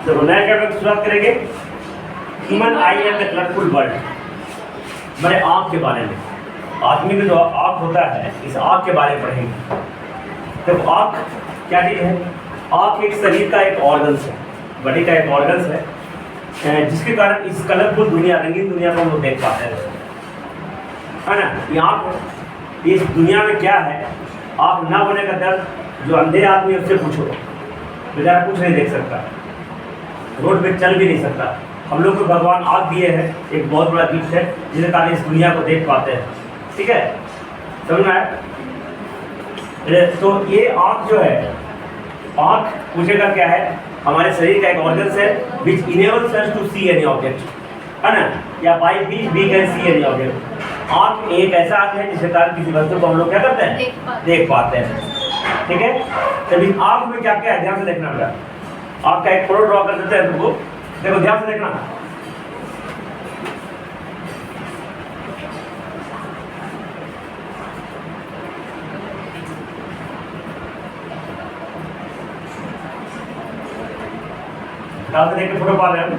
तो नया चैप्टर की शुरुआत करेंगे human I and the colourful world, हमारे आँख के बारे में। आदमी का जो आँख होता है, इस आँख के बारे में पढ़ेंगे। तो आँख क्या चीज़ है? आँख एक शरीर का एक ऑर्गन्स है, बॉडी का एक ऑर्गन्स है, जिसके कारण इस कलरफुल दुनिया, रंगीन दुनिया को हम लोग देख पाते हैं, है ना। ये आँख इस दुनिया में क्या है, आँख ना होने का दर्द जो अंधे आदमी उससे पूछो, बेचारा कुछ नहीं देख सकता, रोड पे चल भी नहीं सकता। हम लोग को भगवान आँख दिए हैं, एक बहुत बड़ा गिफ्ट है, जिसके कारण इस दुनिया को देख पाते हैं। ठीक है, समझ में आया? तो ये आँख जो है, आँख पूछेगा क्या है, हमारे शरीर का एक ऑर्गन्स है which enables us to see any object, है ना, या by which we can see any object. आँख एक ऐसा आँख है जिसके कारण किसी वस्तु को हम लोग क्या करते हैं, देख पाते हैं। ठीक है, तब इस आँख में क्या क्या है, ध्यान से देखना बेटा। आँख का एक फोटो ड्रॉ कर देते हैं तुमको, देखो ध्यान से देखना। ध्यान से देख के फोटो पा रहे हैं हम,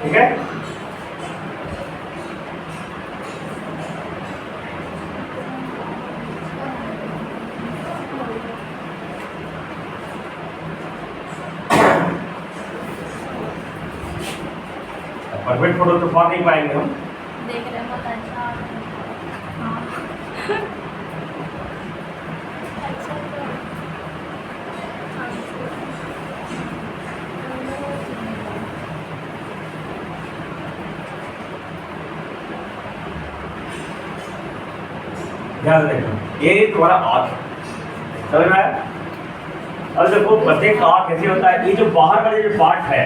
ठीक है। परफेक्ट फोटो तो पा नहीं पाएंगे हम, देख रहे हैं बहुत अच्छा हाँ। अच्छा तो ध्यान से देखना। ये तुम्हारा आँख है, समझ में आया? अब देखो प्रत्येक आँख ऐसे होता है, ये जो बाहर वाले जो पार्ट है,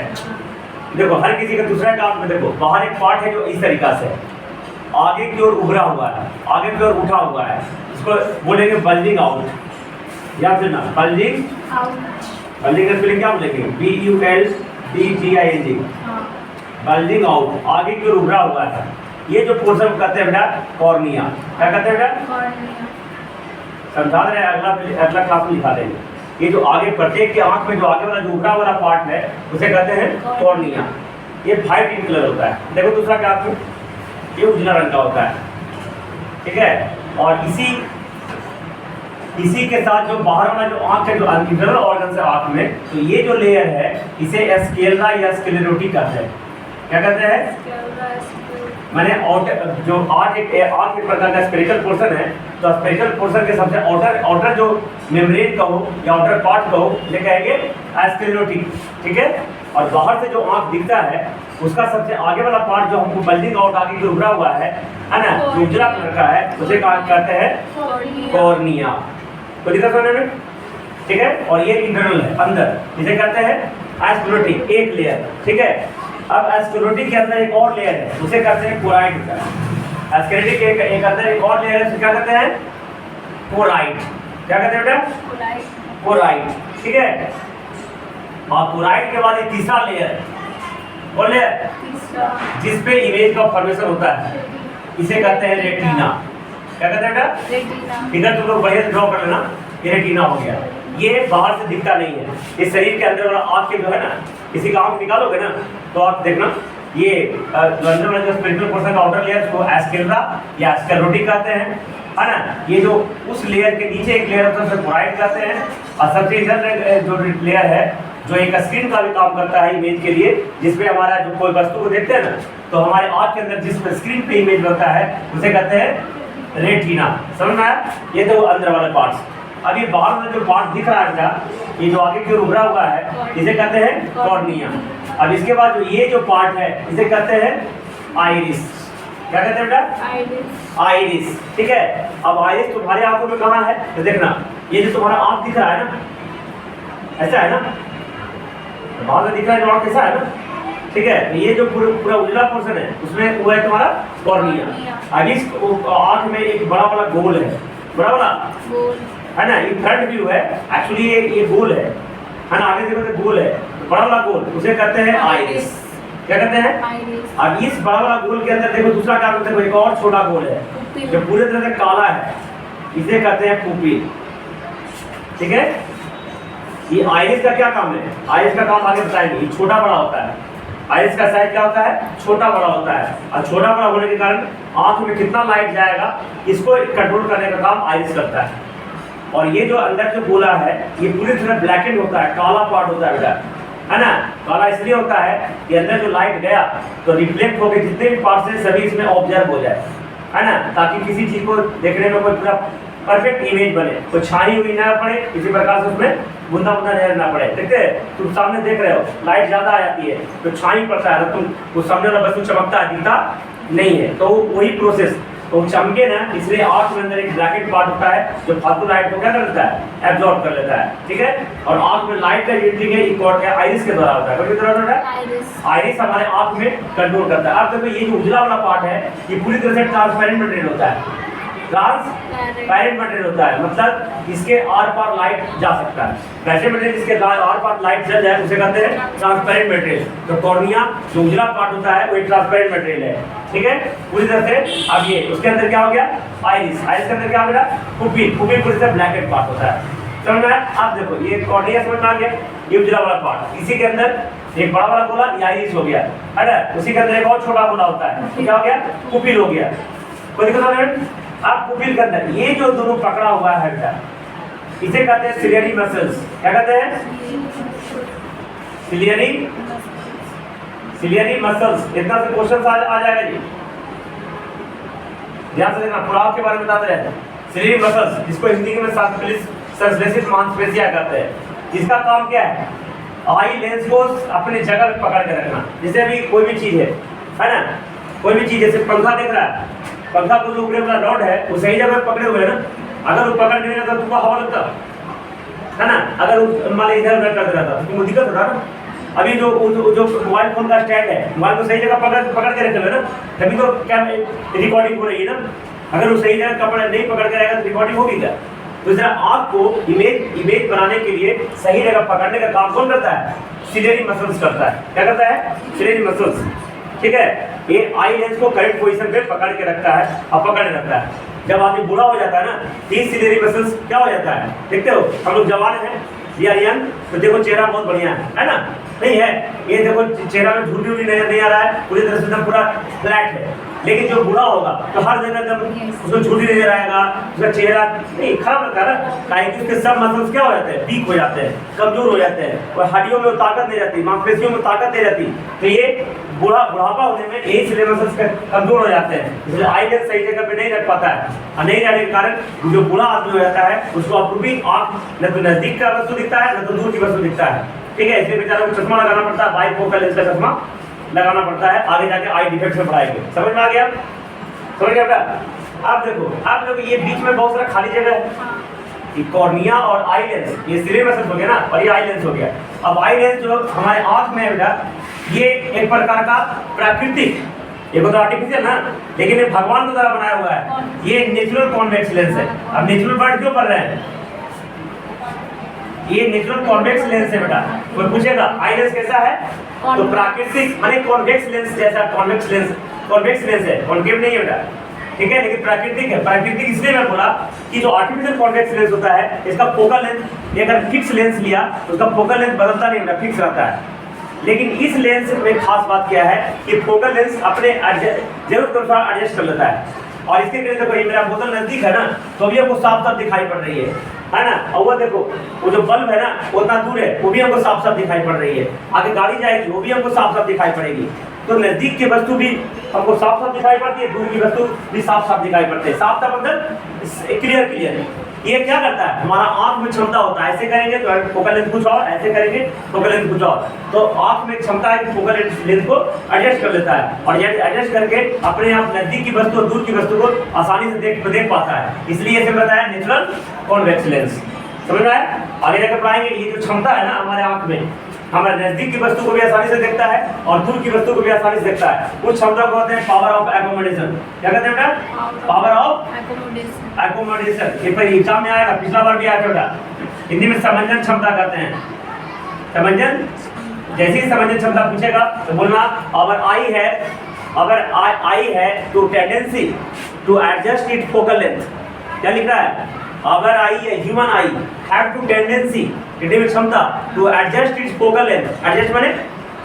देखो हर किसी का दूसरा काम में, देखो बाहर एक पार्ट है जो इस तरीका से आगे की ओर उभरा हुआ है, आगे की ओर उठा हुआ है, इसको बोलेंगे बल्जिंग आउट, या फिर ना बल्जिंग बल्जिंग का स्पेलिंग क्या बोलेंगे, BULDGING, बल्जिंग आउट, आगे की ओर उभरा हुआ है। ये जो पोर्शन कहते हैं बेटा कॉर्निया, क्या कहते हैं बेटा, समझा रहे हैं, अगला क्लास में लिखा देंगे। ये जो आगे प्रत्येक के आंख में जो आगे वाला जो उभरा वाला पार्ट है उसे कहते हैं कॉर्निया। ये वाइट इन कलर होता है। देखो दूसरा क्या आपको, ये उजला रंग का होता है, ठीक है। और इसी के साथ जो बाहर वाला जो आंख है, जो इंटरनल ऑर्गन है आंख में, तो ये जो लेयर है इसे स्क्लेरा या स्क्लेरोटिक कहते हैं। क्या कहते हैं? मैंने आउटर जो आंख एक प्रकार का स्पेरिकल पोर्शन है, तो स्पेरिकल पोर्शन के सबसे आउटर जो मेम्ब्रेन का हो या आउटर पार्ट का हो, ये कहेंगे स्क्लेरोटिक, ठीक है। और बाहर से जो आंख दिखता है उसका सबसे आगे वाला पार्ट जो हमको बल्जिंग आउट आगे की उभरा हुआ है ना, जो उजला कलर का है, उसे कहते हैं कॉर्निया। तो दिखा सुनने में, ठीक है। और ये इंटरनल है अंदर, इसे कहते हैं स्क्लेरोटिक, एक लेयर, ठीक है। अब स्क्लेरोटिक के अंदर एक और लेयर है, उसे कहते हैं कोराइड। स्क्लेरोटिक के एक अंदर एक और लेयर है, उसे क्या कहते हैं, कोराइड। क्या कहते हैं बेटा, कोराइड, ठीक है। और कोराइड के बाद एक तीसरा लेयर, वो लेयर जिस पे इमेज का फॉर्मेशन होता है, इसे कहते हैं रेटिना। क्या कहते हैं बेटा, इधर तुम लोग बढ़िया से ड्रॉ कर लेना, ये रेटिना हो गया। ये बाहर से दिखता नहीं है, इस शरीर के अंदर वाला आँख के जो है ना, किसी का आँख निकालोगे ना तो आप देखना, ये अंदर वाला जो स्पेरिकल पोर्शन का आउटर लेयर उसको स्क्लेरा या स्क्लेरोटिक कहते हैं, है ना। ये जो उस लेयर के नीचे एक लेयर होता है उसे कोराइड कहते हैं। और सबसे इधर जो लेयर है जो एक स्क्रीन का भी काम करता है इमेज के लिए, जिसमें हमारा जो कोई वस्तु को देखते हैं ना, तो हमारे आँख के अंदर जिस स्क्रीन पे इमेज बनता है उसे कहते हैं रेटिना। समझ में आया? ये तो अंदर वाला पार्ट्स। अब ये बाहर वाला जो पार्ट दिख रहा है बेटा, ये जो आगे की ओर उभरा हुआ है, इसे कहते हैं कॉर्निया। अब इसके बाद जो ये जो पार्ट है इसे कहते हैं आइरिस। क्या कहते हैं बेटा, आइरिस, ठीक है। अब आइरिस तुम्हारे आंखों में कहाँ है, तो देखना, ये जो तुम्हारा आंख दिख रहा है ना, ऐसा है ना, बाहर से दिख रहा है जो आंख कैसा है ना, ठीक है। ये जो पूरा उजला पोर्शन है उसमें वो है तुम्हारा कॉर्निया। अब इस आंख में एक बड़ा वाला गोल है, बड़ा वाला है ना, ये फ्रंट व्यू है, एक्चुअली ये गोल है ना, आगे देखो तो गोल है, तो बड़ा वाला गोल उसे कहते हैं आइरिस। क्या कहते हैं, अब इस बड़ा वाला गोल के अंदर देखो दूसरा काम, देखो एक और छोटा गोल है जो पूरे तरह से काला है, इसे कहते हैं पुपिल, ठीक है। ये आइरिस का क्या काम है? आइरिस का काम आगे बताएंगे। ये छोटा बड़ा होता है, आइरिस का साइज क्या होता है? छोटा बड़ा होता है, और छोटा बड़ा होने के कारण आंख में कितना लाइट जाएगा इसको कंट्रोल करने का काम आइरिस करता है। और ये जो अंदर जो गोला है ये पूरी तरह ब्लैकेंड होता है, काला पार्ट होता है बेटा, है ना। काला इसलिए होता है कि अंदर जो लाइट गया तो रिफ्लेक्ट होकर जितने भी पार्ट्स हैं सभी इसमें ऑब्जर्व हो जाए, है ना, ताकि किसी चीज को देखने में कोई पूरा परफेक्ट इमेज बने, कोई छाई हुई ना पड़े, इसी प्रकार से उसमें बुंदा बुंदा नजर ना पड़े। देखते हैं तुम सामने देख रहे हो लाइट ज्यादा आ जाती है तो छाई पड़ता है, तो तुम उस सामने वाला वस्तु चमकता है, दिखता नहीं है। तो वही प्रोसेस तो चमके ना, इसलिए आंख में अंदर एक ब्लैकेट पार्ट होता है जो फालतू लाइट को क्या कर लेता है? एब्जॉर्ब कर लेता है, ठीक है। और आंख में लाइट का एंट्री है इकोर्ड है आइरिस के द्वारा होता है। किसके द्वारा होता है? आइरिस हमारे आंख में कंट्रोल करता है। अब देखो ये जो उजला वाला पार्ट है ये पूरी तरह से ट्रांसपेरेंट मटेरियल होता है, ट्रांसपेरेंट मटेरियल होता है, मतलब इसके आर पार लाइट जा सकता है। वैसे मटेरियल जिसके आर पार लाइट जल जाए उसे कहते हैं ट्रांसपेरेंट मटेरियल। तो कॉर्निया जो उजला पार्ट होता है वो एक ट्रांसपेरेंट मटेरियल है, ठीक है, पूरी तरह से। अब ये उसके अंदर क्या हो गया? आइरिस। आइरिस के अंदर क्या हो गया? पुपिल। पुपिल पूरी तरह ब्लैकेट पार्ट होता है, समझ में आया? आप देखो ये कॉर्निया समझ में आ गया, ये उजला वाला पार्ट, इसी के अंदर एक बड़ा वाला गोला ये आइरिस हो गया, है ना। उसी के अंदर एक और छोटा गोला होता है, क्या हो गया? पुपिल हो गया। कोई दिक्कत हो रही? आप पुपिल के अंदर ये जो दोनों पकड़ा हुआ है बेटा इसे कहते हैं सिलियरी मसल्स। क्या कहते हैं? Ciliary muscles. इतना से क्वेश्चन आ जाएगा जी, ध्यान से देखना, पुलाव के बारे में बताते रहते हैं। सिलियरी मसल्स जिसको हिंदी में संश्लेषित मांसपेशियां कहते हैं। इसका काम क्या है? आई लेंस को अपने जगह पे पकड़ के रखना। जैसे अभी कोई भी चीज है ना, कोई भी चीज, जैसे पंखा दिख रहा है, पंखा को जो ऊपर वाला रॉड है वो सही जगह पकड़े हुए है ना। अगर वो पकड़ नहीं रहता तो तुमको हवा लगता है ना, अगर वो मान इधर उधर कर रहा था तो तुमको दिक्कत होता ना। अभी जो मोबाइल फोन का स्टैंड है, मोबाइल को सही जगह पकड़ के रखे हुए ना, तभी तो क्या रिकॉर्डिंग हो रही है ना। अगर वो सही जगह कपड़ा नहीं पकड़ के रहेगा तो रिकॉर्डिंग होगी क्या? तो जरा आँख को इमेज बनाने के लिए सही जगह पकड़ने का काम कौन करता है? सिलियरी मसल्स करता है। क्या करता है? सिलियरी मसल्स, ठीक है। ये आई लेंस को करेक्ट पोजीशन पे पकड़ के रखता है और पकड़ रखता है। जब आदमी बूढ़ा हो जाता है ना, तीस सिलियरी मसल्स क्या हो जाता है? देखते हो हम लोग जवान हैं या यंग, तो देखो चेहरा बहुत बढ़िया है ना, नहीं है? ये देखो चेहरा में झुर्री उर्री नहीं आ रहा है, पूरी तरह से एकदम पूरा फ्लैट है। लेकिन जो बूढ़ा होगा तो हर जगह जब उसको झुर्री नजर आएगा, उसका चेहरा नहीं खराब लगता है ना, काहे कि उसके सब मसल्स क्या हो जाते हैं? वीक हो जाते हैं, कमजोर हो जाते हैं, और हड्डियों में वो ताकत नहीं रहती, मांसपेशियों में ताकत नहीं रहती। तो ये बुढ़ापा होने में यही सिलियरी मसल्स कमजोर हो जाते हैं, इसलिए आई लेंस सही जगह पे नहीं रख पाता है, और नहीं रहने के कारण जो बूढ़ा आदमी हो जाता है उसको अप्रूवी आँख न तो नजदीक का वस्तु दिखता है न तो दूर की वस्तु दिखता है, ठीक है। इसलिए बेचारा को चश्मा लगाना पड़ता है, बाइफोकल लेंस का चश्मा लगाना पड़ता है, आगे जाके आई डिफेक्ट में पड़ाएंगे। समझ में आ गया? समझ गया बेटा? आप देखो, आप लोग ये बीच में बहुत सारा खाली जगह है, ये कॉर्निया और आई लेंस, ये सिलियरी मसल्स हो गया ना, और ये आई लेंस हो गया। अब आई लेंस जो हमारे आंख में है बेटा, ये एक प्रकार का प्राकृतिक, ये तो आर्टिफिशियल ना, लेकिन ये भगवान के द्वारा बनाया हुआ है, ये नेचुरल कॉन्वेक्स लेंस है। अब नेचुरल वर्ड क्यों पढ़ रहे हैं? ये नेचुरल कॉन्वेक्स लेंस है बेटा। कोई पूछेगा आई लेंस कैसा है, तो प्राकृतिक माने कॉन्वेक्स लेंस जैसा, कॉन्वेक्स लेंस है, कॉन्केव नहीं है बेटा, ठीक है, लेकिन प्राकृतिक है। प्राकृतिक इसलिए मैं बोला कि जो आर्टिफिशियल कॉन्वेक्स लेंस होता है इसका फोकल लेंथ, अगर फिक्स लेंस लिया तो उसका फोकल लेंथ बदलता नहीं बेटा, फिक्स रहता है। लेकिन इस लेंस में खास बात क्या है कि फोकल लेंस अपने जरूरत के अनुसार एडजस्ट कर लेता है। और इसके लिए देखो ये मेरा बोतल नजदीक है ना, तो अभी हमको साफ साफ दिखाई पड़ रही है ना। और वो देखो वो जो बल्ब है ना उतना दूर है, वो भी हमको साफ साफ दिखाई पड़ रही है। आगे गाड़ी जाएगी वो भी हमको साफ साफ दिखाई पड़ेगी। तो नजदीक की वस्तु भी हमको साफ साफ दिखाई पड़ती है, दूर की वस्तु भी साफ साफ दिखाई पड़ती है। साफ साफ मतलब क्लियर। ये क्या करता है? हमारा आंख में क्षमता होता है, ऐसे करेंगे तो फोकल लेंथ कुछ और, ऐसे करेंगे फोकल लेंथ कुछ और। तो आंख में क्षमता है कि फोकल लेंथ को एडजस्ट कर लेता है, और ये एडजस्ट करके अपने आप नजदीक की वस्तु और दूर की वस्तु को आसानी से देख पाता है। इसलिए इसे बताया नेचुरल कॉन्वेक्स लेंस। समझ में आया? आगे जाकर पढ़ाएंगे ये जो क्षमता है ना हमारे आंख में, हमारे नजदीक की वस्तु को भी आसानी से देखता है और दूर की वस्तु को भी आसानी से देखता है। उस क्षमता को कहते हैं पावर ऑफ एकोमोडेशन। क्या कहते हैं बेटा? Power of accommodation. ये पर एग्जाम में आएगा, पिछला बार भी आया बेटा। हिंदी में समंजन क्षमता कहते हैं। समंजन, जैसे ही समंजन क्षमता पूछेगा तो बोलना अगर आई है तो tendency to adjust it focal length. क्या लिख रहा है? अगर आई है, human eye have to tendency retina में क्षमता to adjust its focal length, adjust माने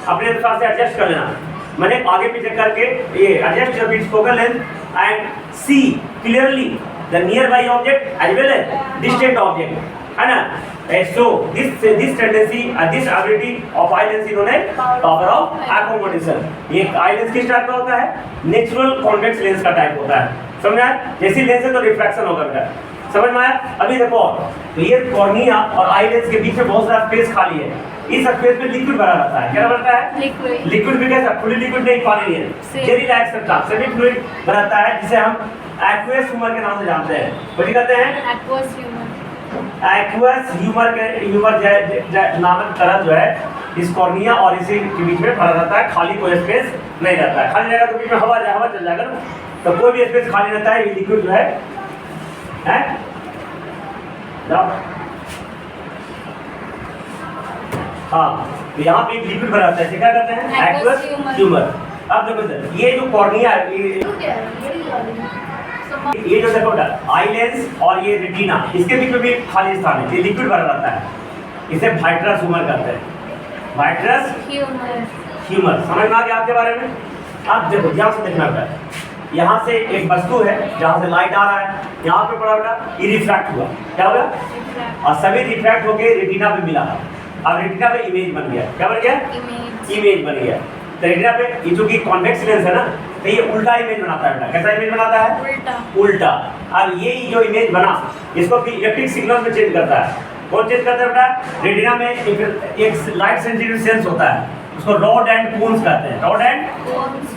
अपने अनुसार से एडजस्ट कर लेना, माने आगे पीछे करके ये adjust its focal length and see clearly the nearby object as well as distant object, है ना। So this tendency this ability of eye lens is known as power of accommodation। ये eye lens किस type का होता है? Natural convex lens का type होता है, समझ आया? जैसी लेंस है तो रिफ्रैक्शन होगा बेटा, समझ में आया? अभी देखो तो ये कॉर्निया और आई लेंस के बीच में बहुत सारा स्पेस खाली है, इस स्पेस में लिक्विड भरा रहता है, क्या भरता है? लिक्विड। लिक्विड भी कैसा? फुली लिक्विड नहीं, पानी नहीं है, जेली लाइक सकता सेमी फ्लूइड भराता है, जिसे हम एक्वस ह्यूमर के नाम से जानते हैं। what कहते हैं? Aqueous humour. एक्वस ह्यूमर के ह्यूमर नामक तरह जो है इस कॉर्निया और इसी के बीच में भरा रहता है, खाली कोई स्पेस नहीं रहता है। खाली रहेगा तो बीच में हवा चल जाएगा ना, तो कोई भी स्पेस खाली रहता है, ये लिक्विड जो है हाँ, तो यहाँ पे एक लिक्विड भरा रहता है, क्या कहते हैं? Aqueous humour. अब देखो सर, ये जो कॉर्निया ये जो देखो आई लेंस और ये रेटिना, इसके बीच में भी खाली स्थान है, ये लिक्विड भरा रहता है, इसे वाइट्रस ह्यूमर कहते हैं, वाइट्रस ह्यूमर। समझ में आ गया आपके बारे में? अब देखो ध्यान से देखना बेटा, यहाँ से एक वस्तु है जहाँ से लाइट आ रहा है, यहाँ पे पड़ा बेटा, ये रिफ्रैक्ट हुआ, क्या हुआ? और सभी रिफ्रैक्ट होके रेटिना पे मिला, अब रेटिना पे इमेज बन गया, क्या बन गया? इमेज बन गया। तो रेटिना पे ये जो कि कॉन्वेक्स लेंस है ना, तो ये उल्टा इमेज बनाता है बेटा, कैसा इमेज बनाता है? उल्टा। अब ये जो इमेज बना, इसको फिर इलेक्ट्रिक सिग्नल में चेंज करता है। कौन चेंज करता है बेटा? रेटिना में एक लाइट सेंसिटिव सेंस होता है, उसको रॉड एंड कोन्स कहते हैं, रॉड एंड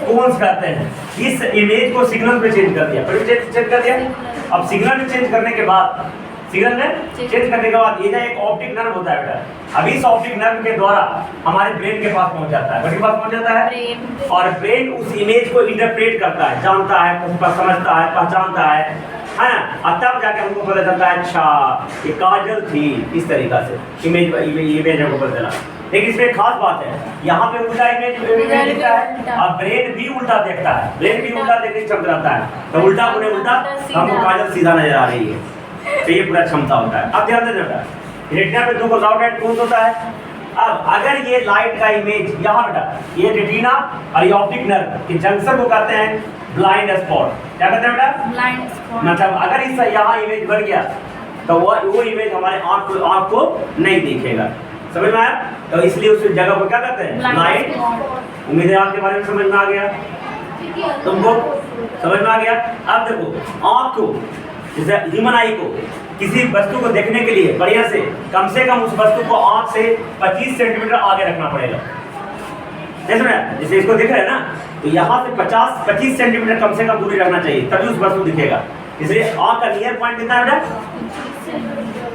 कोन्स कहते हैं। इस इमेज को सिग्नल में चेंज कर दिया, फिर चेंज कर दिया। अब सिग्नल में चेंज करने के बाद ये ना एक ऑप्टिक नर्व होता है बेटा, अभी इस ऑप्टिक नर्व के द्वारा हमारे ब्रेन के पास पहुंच जाता है, किसके पास पहुंच जाता है? और ब्रेन उस इमेज को इंटरप्रेट करता है, जानता है, समझता है, पहचानता है ना, और तब जाके हमको पता चलता है अच्छा ये काजल थी, इस तरीका से इमेज हमको पता चला। लेकिन इसमें खास बात है, यहाँ पे उल्टा इमेज दिखता है, और ब्रेन भी उल्टा देखता है, ब्रेन भी उल्टा देखने की क्षमता रखता है, तो उल्टा बोले उल्टा हमको काजल सीधा नजर आ रही है, तो ये पूरा क्षमता होता है। अब ध्यान देना बेटा, रेटिना पे दो रॉड एंड कोन्स होता है। अब अगर ये लाइट का इमेज यहाँ बेटा, ये रेटिना और ये ऑप्टिक नर्व के जंक्शन को कहते हैं ब्लाइंड स्पॉट, क्या कहते हैं बेटा? Blind spot. मतलब अगर इस यहाँ इमेज बन गया तो वो इमेज हमारे आँख को नहीं दिखेगा, समझ में आया? तो इसलिए उस जगह को क्या कहते हैं? ब्लाइंड। उम्मीद है आपके बारे में समझ में आ गया, तुमको समझ में आ गया। अब देखो आँख को, जैसे ह्यूमन आई को किसी वस्तु को देखने के लिए बढ़िया से कम उस वस्तु को आँख से 25 सेंटीमीटर आगे रखना पड़ेगा, जैसे इसको दिख रहा है ना, तो यहाँ से 25 सेंटीमीटर कम से कम दूरी रखना चाहिए, तभी उस वस्तु दिखेगा। इसलिए आँख का नियर पॉइंट कितना है बेटा?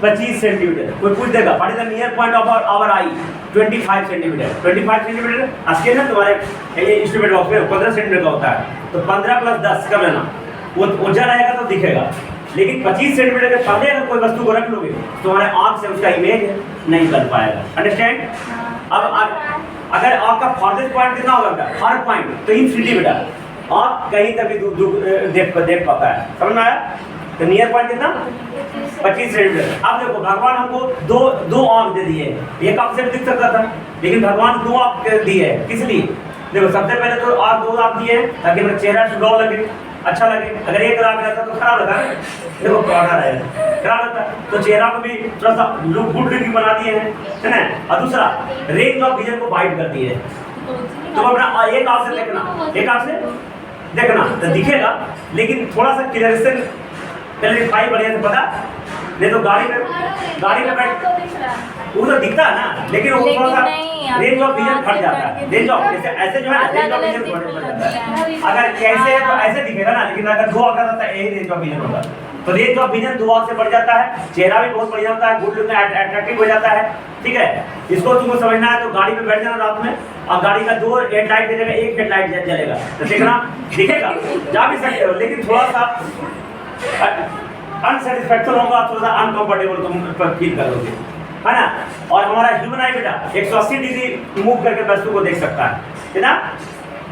25 सेंटीमीटर। कोई पूछ देगा what is the near point of our eye? 25 centimetre. 25 centimetre scale है तुम्हारे इंस्ट्रूमेंट बॉक्स में 15 सेंटीमीटर का होता है, तो 15 + 10 कर लेना, वो ऊंचा रहेगा तो दिखेगा। लेकिन 25 सेंटीमीटर के पहले अगर कोई वस्तु को रख लोगे तो तुम्हारे आँख से उसका इमेज नहीं कर पाएगा, अंडरस्टैंड? अब अगर आपका फार्देस्ट पॉइंट कितना होगा? हर पॉइंट तो इंफिनिटी बेटा, आप कहीं तक भी देख पाता है, समझ में आया? तो नियर पॉइंट कितना? 25 सेंटीमीटर। अब देखो भगवान हमको दो आँख दे दिए, एक आँख से भी दिख सकता था, लेकिन भगवान 2 आँख दिए है, किस लिए? देखो सबसे पहले तो आप 2 आँख दिए हैं ताकि मेरा चेहरा सुडौल लगे, अच्छा लगे। अगर एक आँख रहता तो खराब लगता है, देखो पौधा रहेगा, खराब लगता है। तो चेहरा को भी थोड़ा सा गुड लुकिंग बना दिए हैं, है ना। और दूसरा रेंज ऑफ विजन को वाइड कर दिए है, तो अपना एक आँख से देखना तो दिखेगा, लेकिन थोड़ा सा क्लियरिफाई बढ़िया से पता नहीं, तो गाड़ी में बैठ वो तो दिखता है ना, लेकिन वो थोड़ा सा रेंज ऑफ विजन घट जाता है। रेंज ऑफ जैसे ऐसे जो है ना, रेंज ऑफ विजन बढ़ जाता है। अगर कैसे है तो ऐसे दिखेगा ना, लेकिन अगर 2 आँख रहता है यही रेंज ऑफ विजन होगा, तो रेंज ऑफ विजन 2 आँख से बढ़ जाता है, चेहरा भी बहुत बढ़िया होता है, गुड लुकिंग अट्रैक्टिव हो जाता है, ठीक है। इसको तुमको समझना है तो गाड़ी में बैठ जाना रात में, और गाड़ी का 2 हेडलाइट की जगह 1 हेडलाइट जलेगा, तो दिखेगा, जा भी सकते हो, लेकिन थोड़ा सा अनसेटिस्फैक्शन होगा, थोड़ा सा अनकंफर्टेबल तुम फील करोगे, है ना। और हमारा ह्यूमन आई बेटा 180 डिग्री मूव करके वस्तु को देख सकता है ना,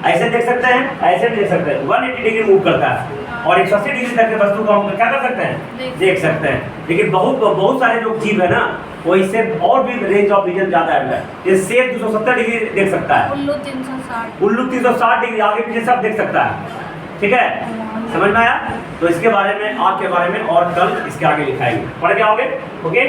ऐसे देख सकते हैं, ऐसे देख सकते हैं, 180 डिग्री मूव करता है। और 180 डिग्री तक के वस्तु को हम क्या कर सकते हैं, देख सकते हैं। लेकिन बहुत सारे जो जीव है ना, वो इससे और भी रेंज ऑफ विजन ज़्यादा है। ये शेर 270 डिग्री देख सकता है, उल्लू 360, उल्लू 360 डिग्री आगे पीछे सब देख सकता है। ठीक है, समझ में आया? तो इसके बारे में, आँख के बारे में और कल इसके आगे लिखाएंगे, पढ़ के आओगे। ओके।